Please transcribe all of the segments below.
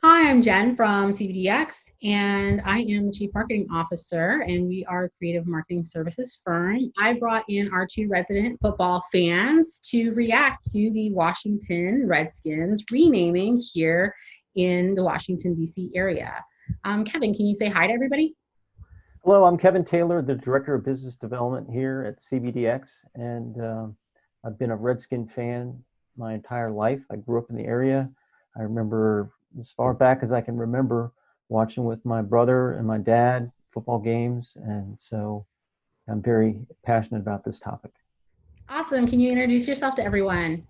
Hi, I'm Jen from CBD-x, and I am the Chief Marketing Officer, and we are a creative marketing services firm. I brought in our two resident football fans to react to the Washington Redskins renaming here in the Washington, D.C. area. Kevin, can you say hi to everybody? Hello, I'm Kevin Taylor, the Director of Business Development here at CBD-x, and I've been a Redskin fan my entire life. I grew up in the area. I remember as far back as I can remember watching with my brother and my dad football games, and so I'm very passionate about this topic. Awesome. Can you introduce yourself to everyone?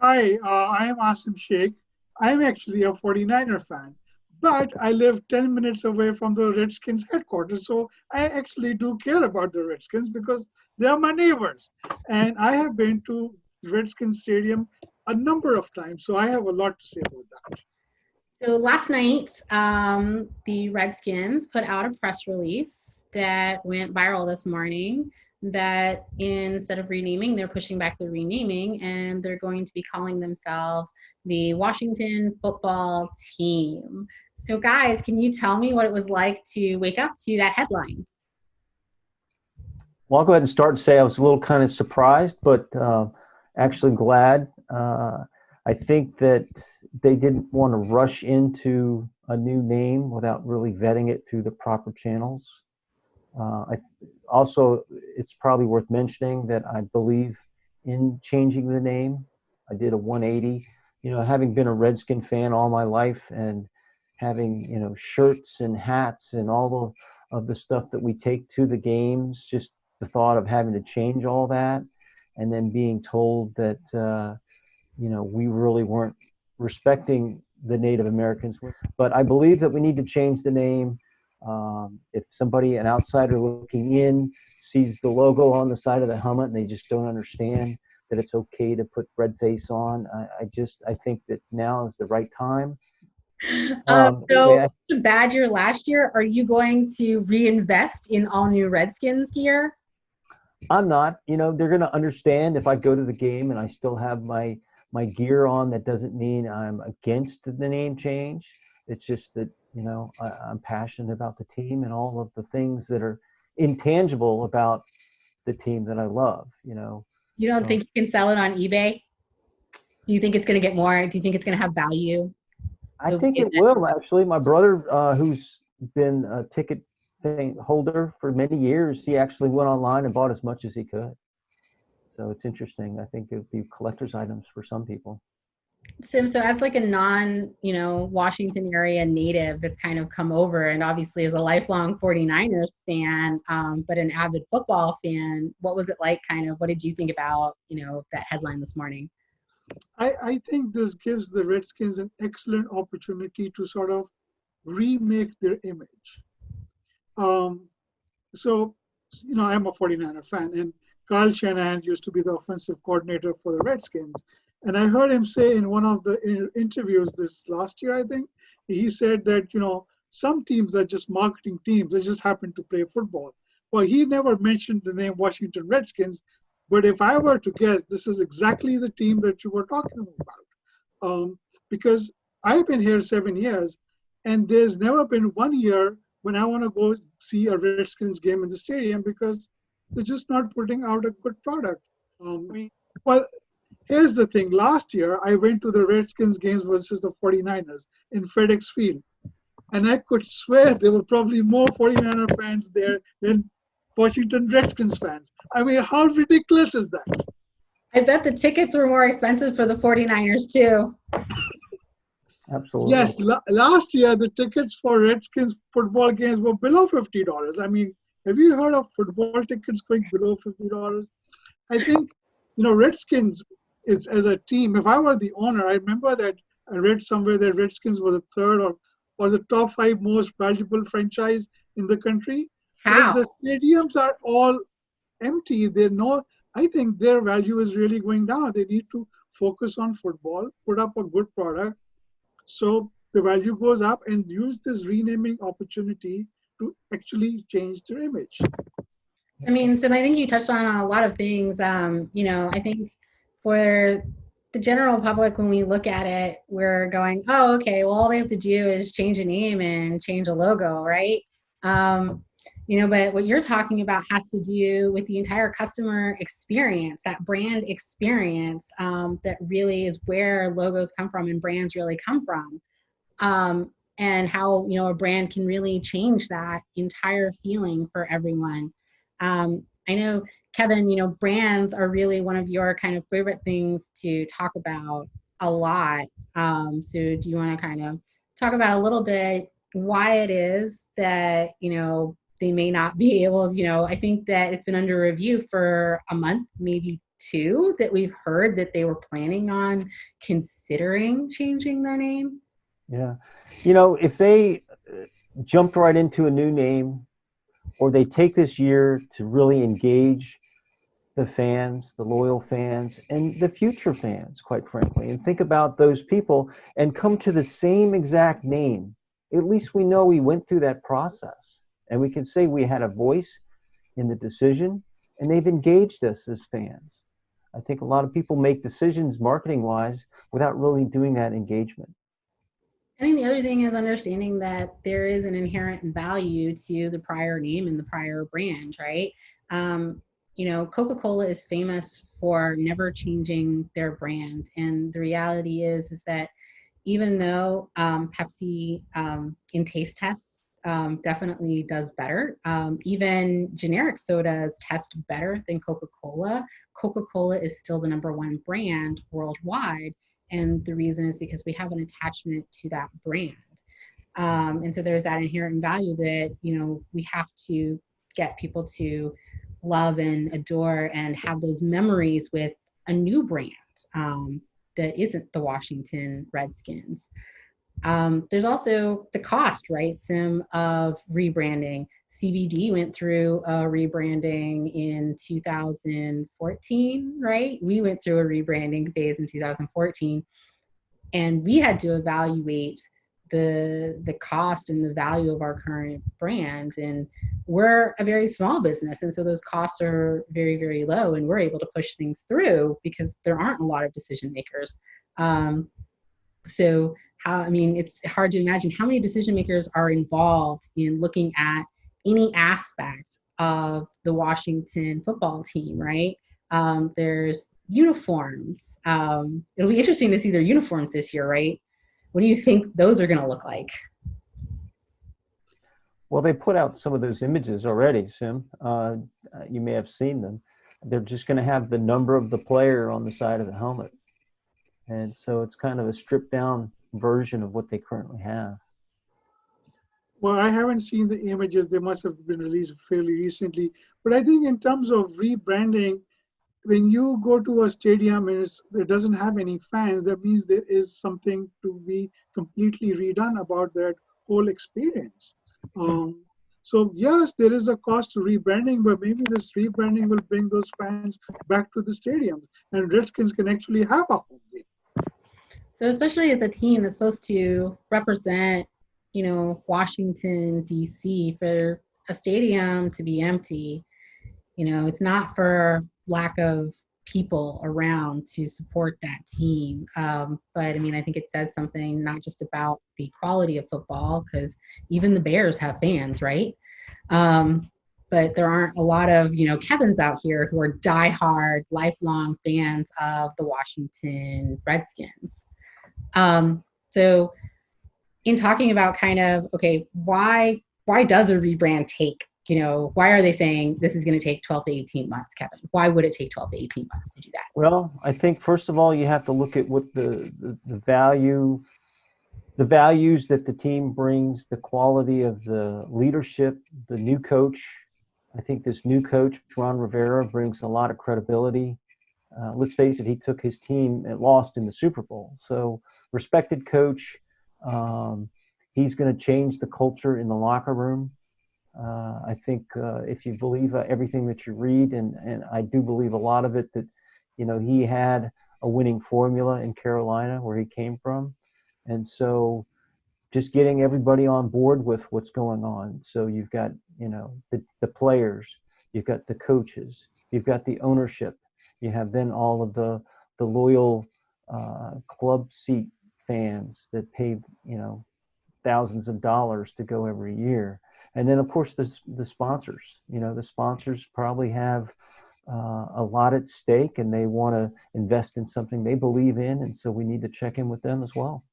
Hi, I am Asim Sheikh. I'm actually a 49er fan, but I live 10 minutes away from the Redskins headquarters. So I actually do care about the Redskins because they are my neighbors. And I have been to Redskins Stadium a number of times. So I have a lot to say about that. So last night, the Redskins put out a press release that went viral this morning that instead of renaming, they're pushing back the renaming and they're going to be calling themselves the Washington Football Team. So, guys, can you tell me what it was like to wake up to that headline? Well, I'll go ahead and start and say I was a little kind of surprised, but actually glad. I think that they didn't want to rush into a new name without really vetting it through the proper channels. Also, it's probably worth mentioning that I believe in changing the name. I did a 180. Having been a Redskin fan all my life and having, shirts and hats and all of the stuff that we take to the games, just the thought of having to change all that and then being told that, we really weren't respecting the Native Americans. But I believe that we need to change the name. If somebody, an outsider looking in, sees the logo on the side of the helmet and they just don't understand that it's okay to put red face on, I think that now is the right time. So, Anyway, Badger last year, are you going to reinvest in all new Redskins gear? I'm not. They're going to understand if I go to the game and I still have my gear on. That doesn't mean I'm against the name change. It's just that I'm passionate about the team and all of the things that are intangible about the team that I love. You don't So think you can sell it on eBay? Do you think it's going to get more? Do you think it's going to have value? I think it will actually. My brother, who's been a ticket holder for many years, he actually went online and bought as much as he could. So it's interesting. I think it would be collector's items for some people. Sim, so as like a Washington area native that's kind of come over and obviously as a lifelong 49ers fan, but an avid football fan, what was it like what did you think about, that headline this morning? I think this gives the Redskins an excellent opportunity to sort of remake their image. Um, so, I'm a 49er fan, and Carl Shanahan used to be the offensive coordinator for the Redskins. And I heard him say in one of the interviews this last year, I think, he said that, some teams are just marketing teams. They just happen to play football. Well, he never mentioned the name Washington Redskins. But if I were to guess, this is exactly the team that you were talking about. Because I've been here 7 years, and there's never been one year when I want to go see a Redskins game in the stadium because they're just not putting out a good product. Well, here's the thing. Last year, I went to the Redskins games versus the 49ers in FedEx Field. And I could swear there were probably more 49er fans there than Washington Redskins fans. I mean, how ridiculous is that? I bet the tickets were more expensive for the 49ers too. Absolutely. Yes, last year the tickets for Redskins football games were below $50. I mean, have you heard of football tickets going below $50? I think, Redskins is as a team. If I were the owner, I remember that I read somewhere that Redskins were the third or the top five most valuable franchise in the country. But if How? the stadiums are all empty, I think their value is really going down. They need to focus on football, put up a good product, so the value goes up, and use this renaming opportunity to actually change their image. I mean, Sim, I think you touched on a lot of things. I think for the general public, when we look at it, we're going, oh, okay, well, all they have to do is change a name and change a logo, right? Um, but what you're talking about has to do with the entire customer experience, that brand experience, that really is where logos come from and brands really come from. And how a brand can really change that entire feeling for everyone. I know, Kevin, brands are really one of your kind of favorite things to talk about a lot. So do you want to kind of talk about a little bit why it is that they may not be able, I think that it's been under review for a month, maybe two, that we've heard that they were planning on considering changing their name. Yeah. If they jumped right into a new name, or they take this year to really engage the fans, the loyal fans, and the future fans, quite frankly, and think about those people and come to the same exact name, at least we know we went through that process. And we can say we had a voice in the decision, and they've engaged us as fans. I think a lot of people make decisions marketing wise without really doing that engagement. I think the other thing is understanding that there is an inherent value to the prior name and the prior brand, right? Um, Coca-Cola is famous for never changing their brand, and the reality is that even though Pepsi in taste tests definitely does better, even generic sodas test better than Coca-Cola. Coca-Cola is still the number one brand worldwide, and the reason is because we have an attachment to that brand. And so there's that inherent value that, we have to get people to love and adore and have those memories with a new brand that isn't the Washington Redskins. There's also the cost, right, Sim, of rebranding. CBD went through a rebranding in 2014, right? We went through a rebranding phase in 2014, and we had to evaluate the cost and the value of our current brand. And we're a very small business, and so those costs are very, very low, and we're able to push things through because there aren't a lot of decision makers. So it's hard to imagine how many decision makers are involved in looking at any aspect of the Washington football team, right? There's uniforms. It'll be interesting to see their uniforms this year, right? What do you think those are going to look like? Well, they put out some of those images already, Sim. You may have seen them. They're just going to have the number of the player on the side of the helmet. And so it's kind of a stripped down version of what they currently have. Well, I haven't seen the images. They must have been released fairly recently. But I think in terms of rebranding, when you go to a stadium and it doesn't have any fans, that means there is something to be completely redone about that whole experience. So yes, there is a cost to rebranding, but maybe this rebranding will bring those fans back to the stadium, and Redskins can actually have a home game. So especially as a team that's supposed to represent, Washington, D.C., for a stadium to be empty, it's not for lack of people around to support that team. But I think it says something not just about the quality of football, because even the Bears have fans, right? But there aren't a lot of, Kevins out here who are diehard, lifelong fans of the Washington Redskins. So in talking about kind of, okay, why does a rebrand take, why are they saying this is going to take 12 to 18 months, Kevin? Why would it take 12 to 18 months to do that? Well, I think first of all, you have to look at what the value, the values that the team brings, the quality of the leadership, the new coach. I think this new coach, Ron Rivera, brings a lot of credibility. Let's face it, he took his team and lost in the Super Bowl. So respected coach. He's going to change the culture in the locker room. I think if you believe everything that you read, and I do believe a lot of it, that, he had a winning formula in Carolina where he came from. And so just getting everybody on board with what's going on. So you've got, the players, you've got the coaches, you've got the ownership, you have then all of the loyal club seat fans that pay, thousands of dollars to go every year. And then, of course, the sponsors. The sponsors probably have a lot at stake, and they want to invest in something they believe in, and so we need to check in with them as well.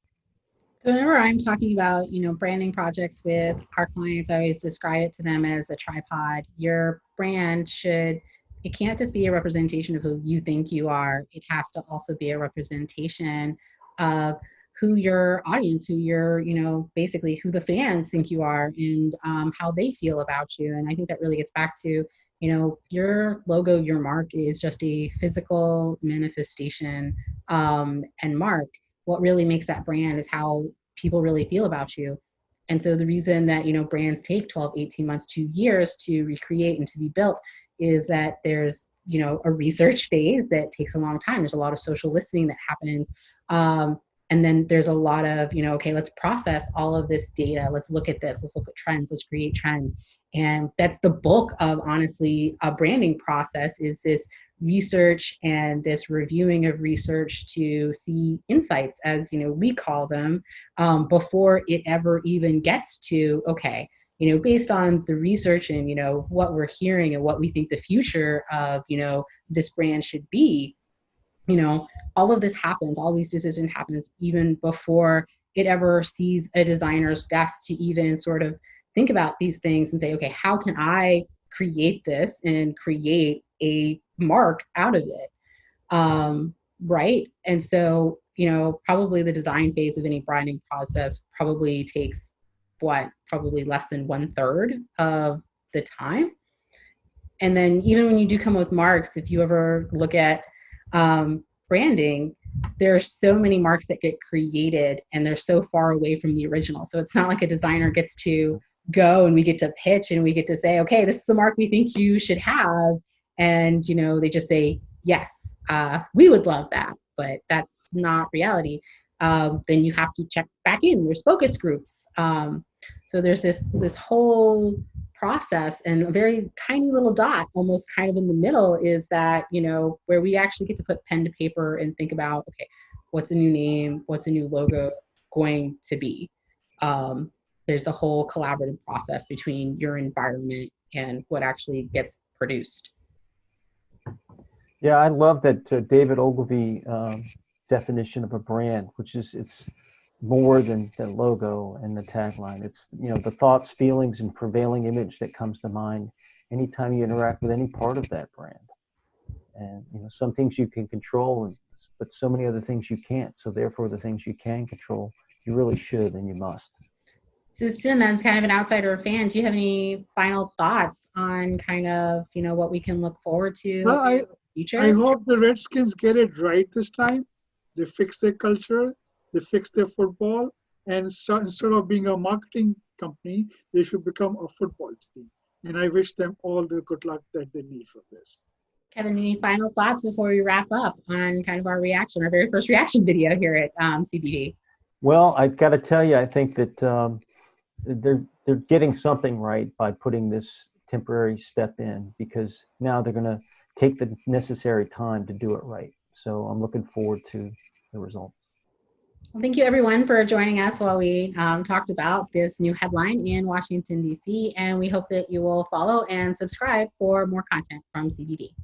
So whenever I'm talking about, branding projects with our clients, I always describe it to them as a tripod. Your brand it can't just be a representation of who you think you are. It has to also be a representation of who your audience, basically who the fans think you are, and how they feel about you. And I think that really gets back to, your logo, your mark is just a physical manifestation and mark. What really makes that brand is how people really feel about you. And so the reason that, brands take 12, 18 months, 2 years to recreate and to be built is that there's, a research phase that takes a long time. There's a lot of social listening that happens. And then there's a lot of, okay, let's process all of this data. Let's look at this. Let's look at trends. Let's create trends. And that's the bulk of, honestly, a branding process, is this research and this reviewing of research to see insights, as we call them, before it ever even gets to, okay, based on the research and what we're hearing and what we think the future of this brand should be. All of this happens, all these decisions happens even before it ever sees a designer's desk to even sort of think about these things and say, okay, how can I create this and create a mark out of it? Right. And so, probably the design phase of any branding process probably takes probably less than 1/3 of the time. And then even when you do come up with marks, if you ever look at branding, there are so many marks that get created and they're so far away from the original. So it's not like a designer gets to go and we get to pitch and we get to say, okay, this is the mark we think you should have. And, they just say, yes, we would love that, but that's not reality. Then you have to check back in. There's focus groups. So there's this whole process, and a very tiny little dot almost kind of in the middle is that, where we actually get to put pen to paper and think about, okay, what's a new name? What's a new logo going to be? There's a whole collaborative process between your environment and what actually gets produced. Yeah, I love that David Ogilvy definition of a brand, which is it's more than the logo and the tagline. It's, the thoughts, feelings, and prevailing image that comes to mind anytime you interact with any part of that brand. And, some things you can control, but so many other things you can't. So therefore, the things you can control, you really should and you must. So Sim, as kind of an outsider fan, do you have any final thoughts on kind of, what we can look forward to in the future? I hope the Redskins get it right this time. They fix their culture. They fix their football, and instead of being a marketing company, they should become a football team. And I wish them all the good luck that they need for this. Kevin, any final thoughts before we wrap up on kind of our very first reaction video here at CBD? Well, I've got to tell you, I think that they're getting something right by putting this temporary step in, because now they're going to take the necessary time to do it right. So I'm looking forward to the results. Well, thank you everyone for joining us while we talked about this new headline in Washington, D.C. And we hope that you will follow and subscribe for more content from CBD.